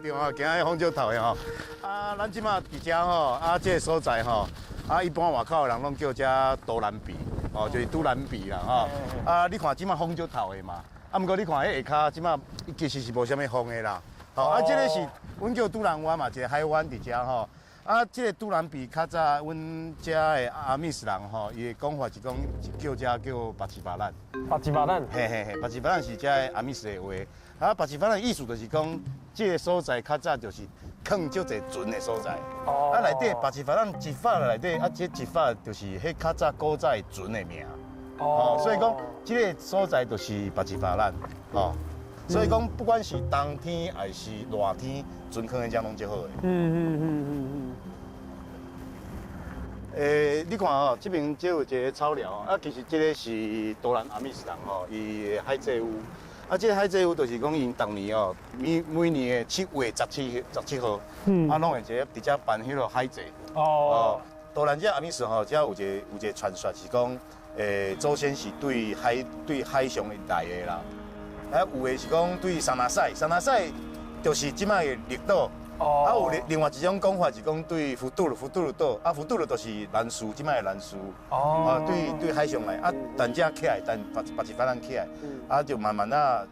对啊，行迄风石头的吼。啊，咱即马伫遮吼，啊，这个所在吼，啊，一般外口的人拢叫遮都兰比，哦，就是都兰比啦吼。啊，你看即马风石头的嘛，啊，毋过你看迄下骹即马其实是无啥物风的啦。吼，啊，这个是阮叫都兰湾嘛，一个海湾伫遮吼。啊，这个都兰比较早，阮遮的阿密斯人吼，伊的讲法是讲叫遮叫巴吉巴兰。巴吉巴兰，嘿嘿嘿，巴吉巴兰是遮的阿密斯的话。啊，巴吉巴兰意思就是讲，这个所在较早就是放足侪船的所在。哦。啊，内底巴吉巴兰一法内底，啊，这一法就是迄较早古早的船的名。哦。所以讲，这个所在就是巴吉巴兰。哦。所以讲，不管是冬天还是热天，船况的遮拢足好的。你看哦，这边这有一个草寮啊，其实这个是多兰阿密斯人吼，伊的海祭屋。啊，这个海祭屋就是讲因当年哦，每年的7月17号，啊，拢会伫遮办迄个海祭。哦。多兰这阿密斯吼，遮有一个传说是讲，祖先是对海上来的啦。啊，有的是讲对桑拿塞就是即摆的绿岛。哦。啊，有另外一种讲法是讲对福杜鲁岛，啊，福杜鲁就是兰屿，即摆的兰屿。哦。啊，对海上来，啊，但遮起来，但别一班人起来，啊，就慢慢啊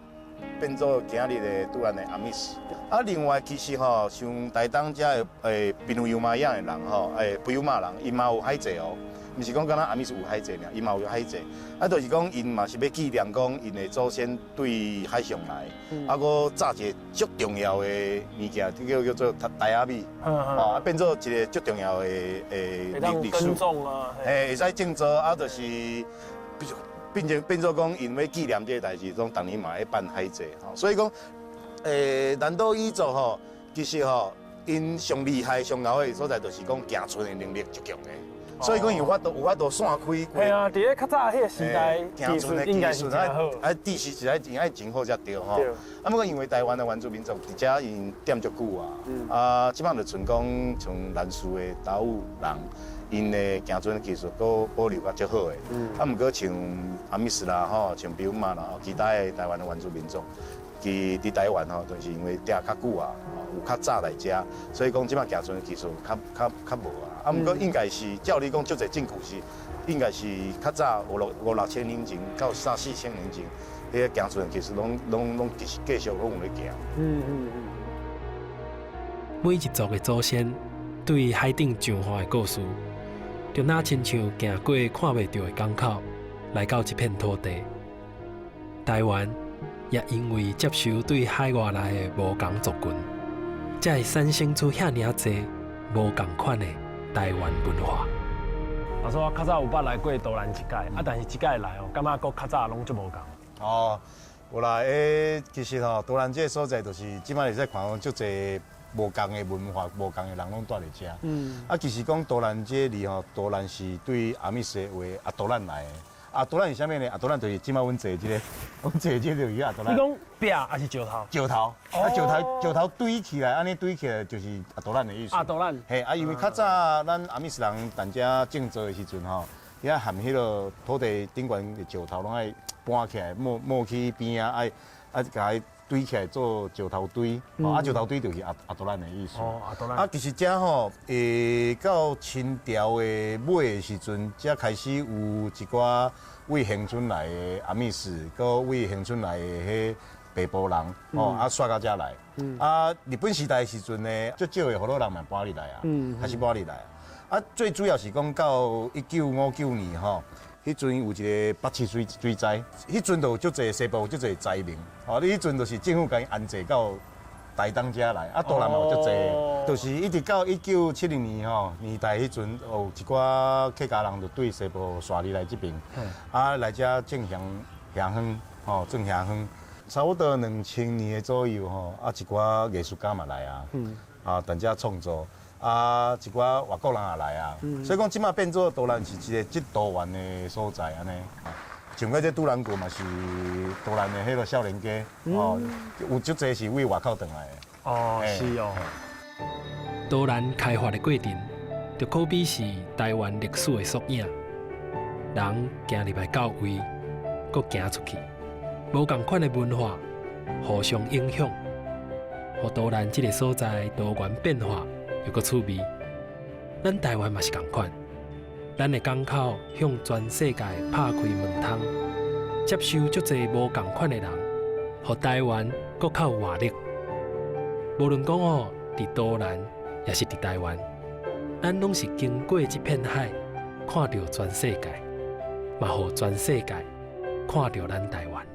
变做今日的拄安的阿密斯。啊，另外其实吼，像台东遮的宾尤玛样的人吼，布尤玛人，伊嘛有海祭哦。毋是讲敢若阿密斯有海祭尔，伊嘛有海祭，啊，就是讲因嘛是要纪念讲因的祖先对海上来，啊，搁炸一个足重要的物件，叫做台阿米，啊，变做一个足重要的历史。会使种植，啊，就是变做讲因要纪念这个代志，种当年嘛会办海祭，吼，所以讲，南岛彝族吼，其实吼，因上厉害、上牛的所在，就是讲行船的能力足强的。所以讲有法度散开。对啊，伫咧较早迄个时代，行船的应该是真好。啊，地势实在爱真好才对吼。啊，不过因为台湾的原住民族伫遮因踮足久啊，啊，即摆就剩讲像南屿的岛屿人，因的行船技术都保留较足好的。啊，不过像阿密斯啦吼，像比如嘛啦，其他的台湾的原住民族。伫台湾吼，就是因为踮较久啊，有较早来遮，所以讲即摆行船技术较无啊。啊，毋过应该是照你讲，足侪证据是，应该是较早五六千年前到3、4千年前，迄个行船技术拢继续拢有咧行。每一族的祖先对海顶上岸的故事，就那亲像行过看袂到的港口，来到一片土地，台湾。也因为接受对海外来的无同族群，才会产生出遐尔侪无同款的台湾文化。老师，我较早有捌来过都兰一届，啊，但是这届来哦，感觉跟较早拢足无同。哦，有啦，其实吼，都兰这个所在就是即摆会使看到足侪无同的文化、无同的人拢住伫遮。啊，其实讲都兰这里吼，都兰是对阿密斯话阿都兰来的。阿多兰是啥物呢？阿多兰就是即摆阮坐即个，阮坐即个就是阿多兰。你讲壁还是石头？石头，啊石头堆起来，安尼堆起来就是阿多兰的意思。阿多兰。嘿，啊因为较早咱阿密斯人踮遮种植的时阵吼，遐含迄个土地顶悬的石头拢爱搬起来，抹去边啊，甲伊堆起来做石头堆。啊石头堆就是阿多兰的意思。哦，阿多兰。啊其实遮吼，到清朝的尾的时阵，才开始有一寡。为恒春来的阿密斯，搁为恒春来的迄北部人，啊刷到遮来。啊，日本时代的时阵呢，足少的荷兰人嘛搬入来啊，开始搬入来。啊，最主要是讲到1959年吼，迄阵有一个8·7水灾，迄阵就有足侪西部足侪灾民，哦，你迄阵就是政府甲伊安置到台东遮来，啊，当然嘛有足侪，就是一直到1970年吼年代迄阵，有一寡客家人就对西部刷入来这边，啊来遮种香烟，吼种香烟，差不多2000年的左右吼，啊一寡艺术家嘛来啊，啊踮遮创作，啊一寡外国人也来啊，所以讲即马变做都兰是一个极多元的所在安尼。像个这都兰国嘛是都兰的迄个少年家，哦，有足侪是为外口转来的。哦，是哦。都兰开发的过程，就可比是台湾历史的缩影。人行入来到位，搁行出去，无同款的文化互相影响，互都兰这个所在多元变化又搁趣味。咱台湾嘛是同款，咱的港口向全世界拍开门窗，接受足侪无同款的人，互台湾搁较有活力。无论讲伫都兰，也是伫台湾，咱拢是经过这片海，看到全世界，嘛互全世界看到咱台湾。